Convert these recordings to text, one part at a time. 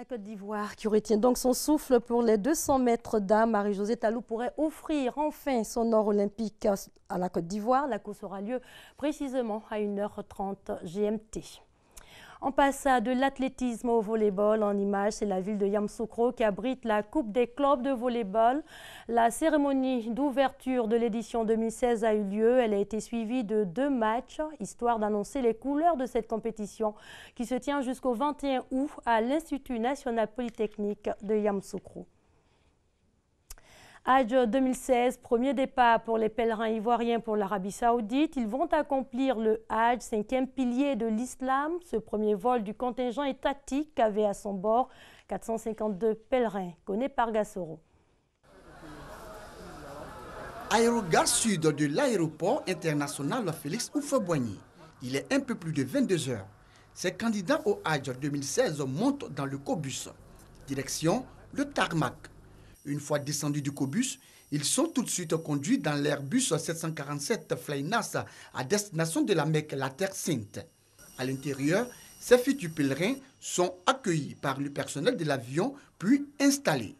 La Côte d'Ivoire qui retient donc son souffle pour les 200 mètres dames. Marie-Josée Talou pourrait offrir enfin son or olympique à la Côte d'Ivoire. La course aura lieu précisément à 1h30 GMT. On passe à de l'athlétisme au volleyball. En image, c'est la ville de Yamoussoukro qui abrite la Coupe des clubs de volleyball. La cérémonie d'ouverture de l'édition 2016 a eu lieu. Elle a été suivie de 2 matchs, histoire d'annoncer les couleurs de cette compétition qui se tient jusqu'au 21 août à l'Institut national polytechnique de Yamoussoukro. Hajj 2016, premier départ pour les pèlerins ivoiriens pour l'Arabie Saoudite. Ils vont accomplir le Hajj, 5e pilier de l'islam. Ce premier vol du contingent étatique avait à son bord 452 pèlerins. Connu par Gassoro. Aérogare sud de l'aéroport international Félix Houphouët-Boigny. Il est un peu plus de 22 heures. Ces candidats au Hajj 2016 montent dans le cobus. Direction le tarmac. Une fois descendus du cobus, ils sont tout de suite conduits dans l'Airbus 747 Flynas à destination de la Mecque, la Terre Sainte. À l'intérieur, ces futurs pèlerins sont accueillis par le personnel de l'avion, puis installés.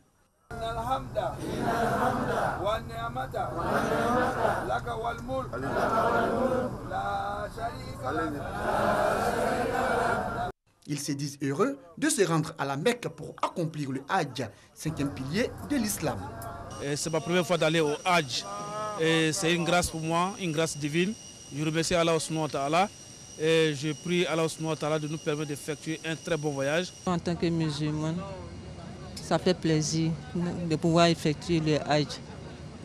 Ils se disent heureux de se rendre à la Mecque pour accomplir le Hajj, 5e pilier de l'islam. C'est ma première fois d'aller au Hajj. C'est une grâce pour moi, une grâce divine. Je remercie Allah subhanahu wa ta'ala et je prie Allah subhanahu wa ta'ala de nous permettre d'effectuer un très bon voyage. En tant que musulmane, ça fait plaisir de pouvoir effectuer le Hajj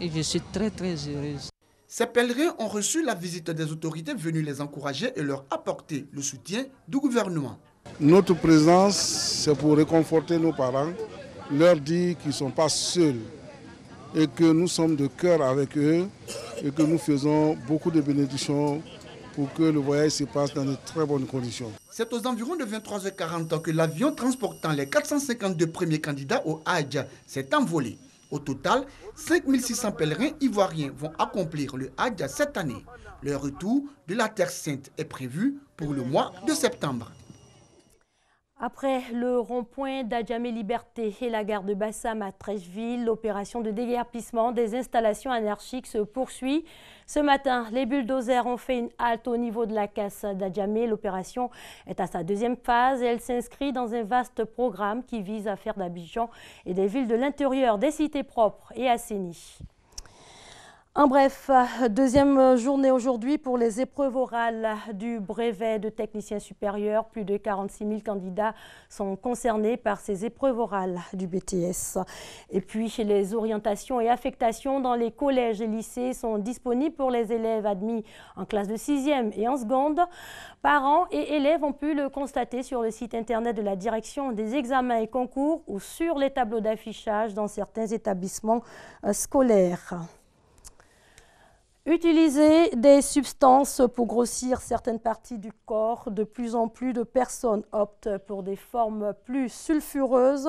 et je suis très heureuse. Ces pèlerins ont reçu la visite des autorités venues les encourager et leur apporter le soutien du gouvernement. Notre présence, c'est pour réconforter nos parents, leur dire qu'ils ne sont pas seuls et que nous sommes de cœur avec eux et que nous faisons beaucoup de bénédictions pour que le voyage se passe dans de très bonnes conditions. C'est aux environs de 23h40 que l'avion transportant les 452 premiers candidats au Hajj s'est envolé. Au total, 5600 pèlerins ivoiriens vont accomplir le Hajj cette année. Le retour de la Terre Sainte est prévu pour le mois de septembre. Après le rond-point d'Adjamé-Liberté et la gare de Bassam à Trècheville, l'opération de déguerpissement des installations anarchiques se poursuit. Ce matin, les bulldozers ont fait une halte au niveau de la casse d'Adjamé. L'opération est à sa 2e phase et elle s'inscrit dans un vaste programme qui vise à faire d'Abidjan et des villes de l'intérieur des cités propres et assainies. En bref, 2e journée aujourd'hui pour les épreuves orales du brevet de technicien supérieur. Plus de 46 000 candidats sont concernés par ces épreuves orales du BTS. Et puis, les orientations et affectations dans les collèges et lycées sont disponibles pour les élèves admis en classe de 6e et en seconde. Parents et élèves ont pu le constater sur le site internet de la direction des examens et concours ou sur les tableaux d'affichage dans certains établissements scolaires. Utiliser des substances pour grossir certaines parties du corps. De plus en plus de personnes optent pour des formes plus sulfureuses.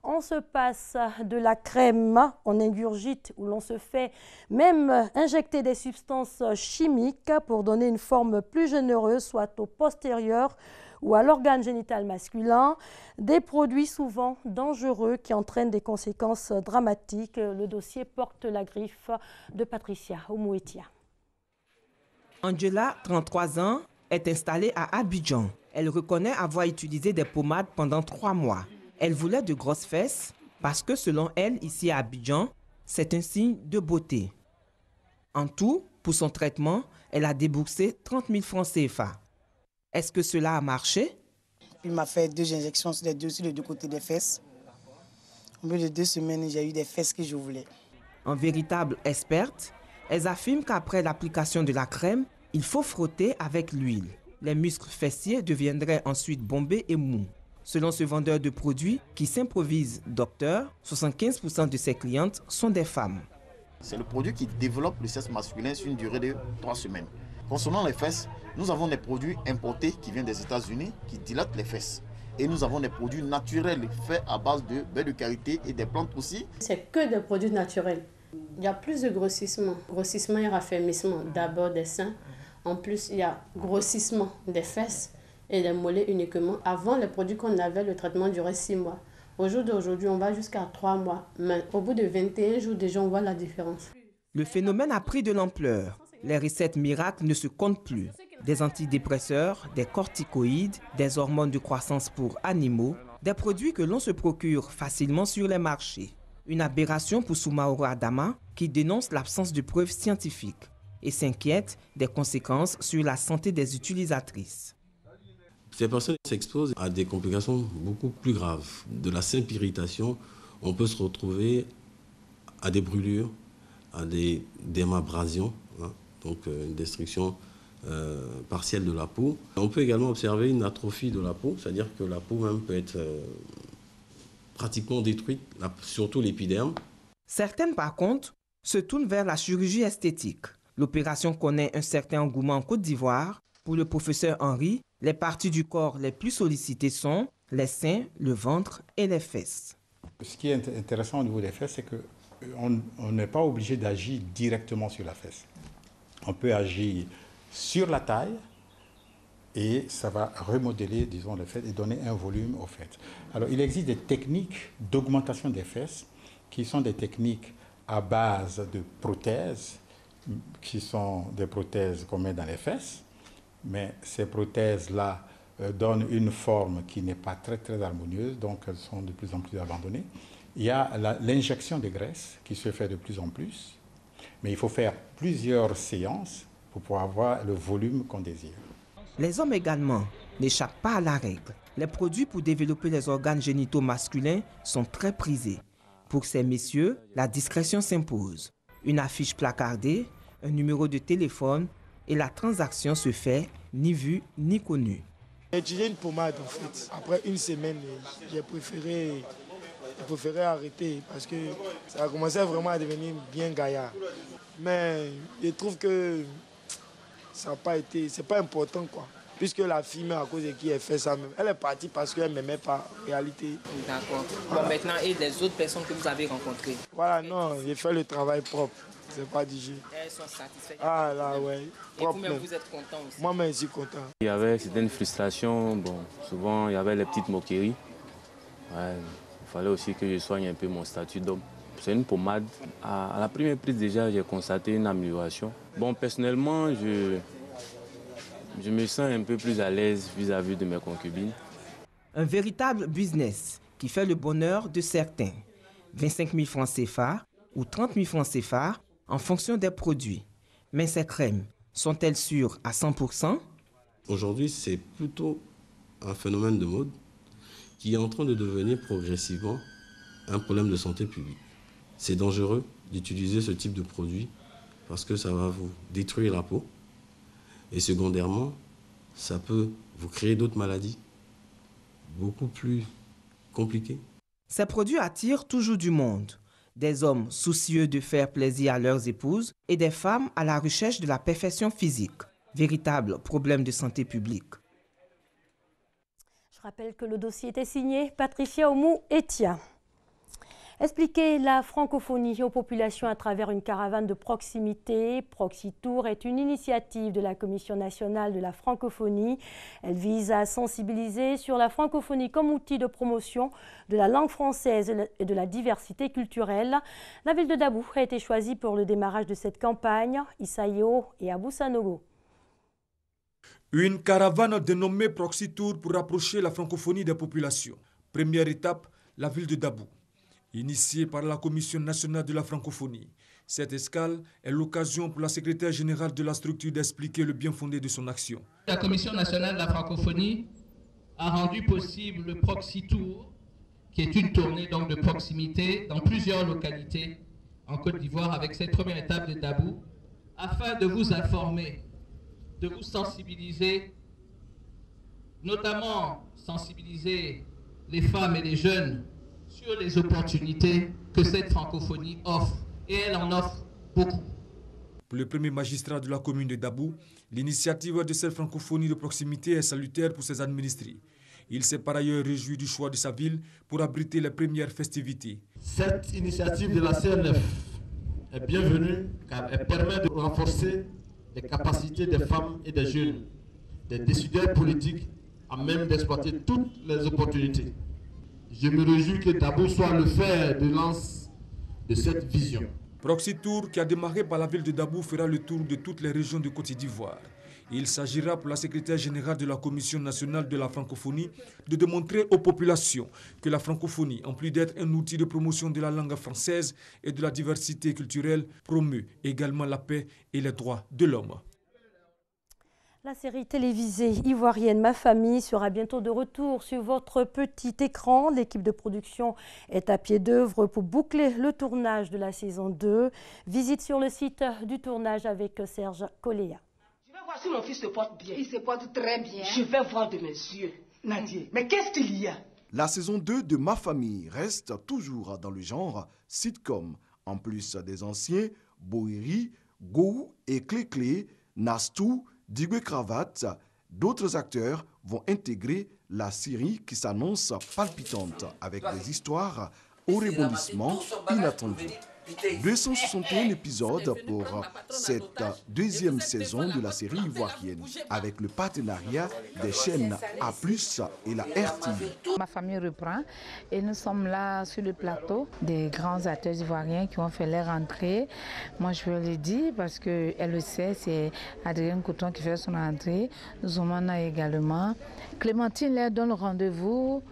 On se passe de la crème, on ingurgite ou l'on se fait même injecter des substances chimiques pour donner une forme plus généreuse, soit au postérieur ou à l'organe génital masculin, des produits souvent dangereux qui entraînent des conséquences dramatiques. Le dossier porte la griffe de Patricia Oumouetia. Angela, 33 ans, est installée à Abidjan. Elle reconnaît avoir utilisé des pommades pendant 3 mois. Elle voulait de grosses fesses parce que selon elle, ici à Abidjan, c'est un signe de beauté. En tout, pour son traitement, elle a déboursé 30 000 francs CFA. Est-ce que cela a marché? Il m'a fait 2 injections sur les deux côtés des fesses. Au bout de 2 semaines, j'ai eu des fesses que je voulais. En véritable experte, elles affirment qu'après l'application de la crème, il faut frotter avec l'huile. Les muscles fessiers deviendraient ensuite bombés et mous. Selon ce vendeur de produits qui s'improvise docteur, 75% de ses clientes sont des femmes. C'est le produit qui développe le sexe masculin sur une durée de 3 semaines. Concernant les fesses, nous avons des produits importés qui viennent des États-Unis qui dilatent les fesses. Et nous avons des produits naturels faits à base de beurre de karité et des plantes aussi. C'est que des produits naturels. Il y a plus de grossissement. Grossissement et raffermissement d'abord des seins. En plus, il y a grossissement des fesses. et les mollets uniquement. Avant, les produits qu'on avait, le traitement durait 6 mois. Au jour d'aujourd'hui, on va jusqu'à 3 mois. Mais au bout de 21 jours, déjà, on voit la différence. Le phénomène a pris de l'ampleur. Les recettes miracles ne se comptent plus. Des antidépresseurs, des corticoïdes, des hormones de croissance pour animaux, des produits que l'on se procure facilement sur les marchés. Une aberration pour Soumaoro Adama qui dénonce l'absence de preuves scientifiques et s'inquiète des conséquences sur la santé des utilisatrices. Ces personnes s'exposent à des complications beaucoup plus graves. De la simple irritation, on peut se retrouver à des brûlures, à des dermabrasions, donc une destruction partielle de la peau. On peut également observer une atrophie de la peau, c'est-à-dire que la peau même peut être pratiquement détruite, surtout l'épiderme. Certaines, par contre, se tournent vers la chirurgie esthétique. L'opération connaît un certain engouement en Côte d'Ivoire. Pour le professeur Henry, les parties du corps les plus sollicitées sont les seins, le ventre et les fesses. Ce qui est intéressant au niveau des fesses, c'est qu'on n'est pas obligé d'agir directement sur la fesse. On peut agir sur la taille et ça va remodeler, disons, les fesses et donner un volume aux fesses. Alors, il existe des techniques d'augmentation des fesses qui sont des techniques à base de prothèses, qui sont des prothèses qu'on met dans les fesses, mais ces prothèses-là donnent une forme qui n'est pas très harmonieuse, donc elles sont de plus en plus abandonnées. Il y a l'injection de graisse qui se fait de plus en plus, mais il faut faire plusieurs séances pour pouvoir avoir le volume qu'on désire. Les hommes également n'échappent pas à la règle. Les produits pour développer les organes génitaux masculins sont très prisés. Pour ces messieurs, la discrétion s'impose. Une affiche placardée, un numéro de téléphone et la transaction se fait ni vue ni connue. J'ai utilisé une pommade en fait. Après une semaine, j'ai préféré arrêter parce que ça a commencé vraiment à devenir bien gaillard. Mais je trouve que ça n'a pas été, c'est pas important quoi. Puisque la fille, à cause de qui elle fait ça même, elle est partie parce qu'elle ne m'aimait pas en réalité. D'accord. Bon, maintenant, et les autres personnes que vous avez rencontrées? Voilà, non, j'ai fait le travail propre. C'est pas du jeu. Elles sont satisfaites? Ah là, ouais. Et vous-même, vous êtes content aussi? Moi-même, je suis content. Il y avait certaines frustrations. Bon, souvent, il y avait les petites moqueries. Ouais, il fallait aussi que je soigne un peu mon statut d'homme. C'est une pommade. À la première prise, déjà, j'ai constaté une amélioration. Bon, personnellement, je me sens un peu plus à l'aise vis-à-vis de mes concubines. Un véritable business qui fait le bonheur de certains. 25 000 francs CFA ou 30 000 francs CFA en fonction des produits. Mais ces crèmes, sont-elles sûres à 100%? Aujourd'hui, c'est plutôt un phénomène de mode qui est en train de devenir progressivement un problème de santé publique. C'est dangereux d'utiliser ce type de produit parce que ça va vous détruire la peau. Et secondairement, ça peut vous créer d'autres maladies beaucoup plus compliquées. Ces produits attirent toujours du monde. Des hommes soucieux de faire plaisir à leurs épouses et des femmes à la recherche de la perfection physique. Véritable problème de santé publique. Je rappelle que le dossier était signé Patricia Oumou-Etia. Expliquer la francophonie aux populations à travers une caravane de proximité, Proxitour, est une initiative de la Commission nationale de la francophonie. Elle vise à sensibiliser sur la francophonie comme outil de promotion de la langue française et de la diversité culturelle. La ville de Dabou a été choisie pour le démarrage de cette campagne, Issaïo et Abou Sanogo. Une caravane dénommée Proxitour pour rapprocher la francophonie des populations. Première étape, la ville de Dabou. Initiée par la Commission nationale de la francophonie, cette escale est l'occasion pour la secrétaire générale de la structure d'expliquer le bien fondé de son action. La Commission nationale de la francophonie a rendu possible le Proxitour, qui est une tournée donc de proximité dans plusieurs localités en Côte d'Ivoire avec cette première étape de Dabou, afin de vous informer, de vous sensibiliser, notamment sensibiliser les femmes et les jeunes sur les opportunités que cette francophonie offre. Et elle en offre beaucoup. Pour le premier magistrat de la commune de Dabou, l'initiative de cette francophonie de proximité est salutaire pour ses administrés. Il s'est par ailleurs réjoui du choix de sa ville pour abriter les premières festivités. Cette initiative de la CNF est bienvenue car elle permet de renforcer les capacités des femmes et des jeunes, des décideurs politiques à même d'exploiter toutes les opportunités. Je me réjouis que Dabou soit le fer de lance de cette vision. Proxy Tour, qui a démarré par la ville de Dabou, fera le tour de toutes les régions de Côte d'Ivoire. Il s'agira pour la secrétaire générale de la Commission nationale de la francophonie de démontrer aux populations que la francophonie, en plus d'être un outil de promotion de la langue française et de la diversité culturelle, promeut également la paix et les droits de l'homme. La série télévisée ivoirienne Ma Famille sera bientôt de retour sur votre petit écran. L'équipe de production est à pied d'œuvre pour boucler le tournage de la saison 2. Visite sur le site du tournage avec Serge Coléa. Je vais voir si mon fils se porte bien. Il se porte très bien. Je vais voir de mes yeux. Nadia, mais qu'est-ce qu'il y a? La saison 2 de Ma Famille reste toujours dans le genre sitcom. En plus des anciens, Boiri, Gou et Clé-Clé, Nastou, Digwe Cravate, d'autres acteurs vont intégrer la série qui s'annonce palpitante avec des histoires au rebondissement inattendu. 261 épisodes pour cette deuxième saison de la série ivoirienne avec le partenariat des chaînes A+ et la RTV. Ma famille reprend et nous sommes là sur le plateau des grands acteurs ivoiriens qui ont fait leur entrée. Moi je veux le dire parce qu'elle le sait, c'est Adrien Couton qui fait son entrée. Zoumana également. Clémentine leur donne rendez-vous.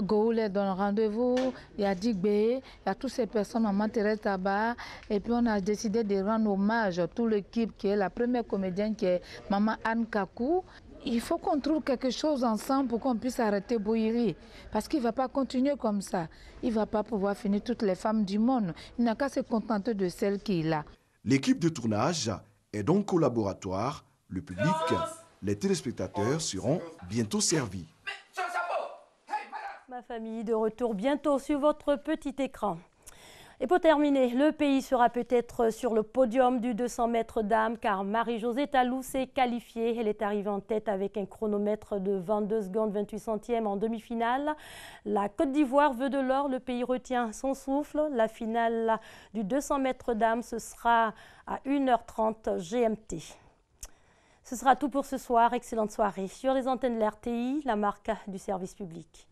Gou leur donne rendez-vous, il y a Digbé, il y a toutes ces personnes, Maman Thérèse Tabar, et puis on a décidé de rendre hommage à toute l'équipe qui est la première comédienne qui est Maman Anne Kakou. Il faut qu'on trouve quelque chose ensemble pour qu'on puisse arrêter Boiri, parce qu'il ne va pas continuer comme ça. Il ne va pas pouvoir finir toutes les femmes du monde. Il n'a qu'à se contenter de celle qu'il a. L'équipe de tournage est donc au laboratoire. Le public, les téléspectateurs seront bientôt servis. Ma Famille de retour bientôt sur votre petit écran. Et pour terminer, le pays sera peut-être sur le podium du 200 mètres dames car Marie-Josée Talou s'est qualifiée. Elle est arrivée en tête avec un chronomètre de 22 secondes 28 centièmes en demi-finale. La Côte d'Ivoire veut de l'or, le pays retient son souffle. La finale du 200 mètres dames, ce sera à 1h30 GMT. Ce sera tout pour ce soir. Excellente soirée sur les antennes de l'RTI, la marque du service public.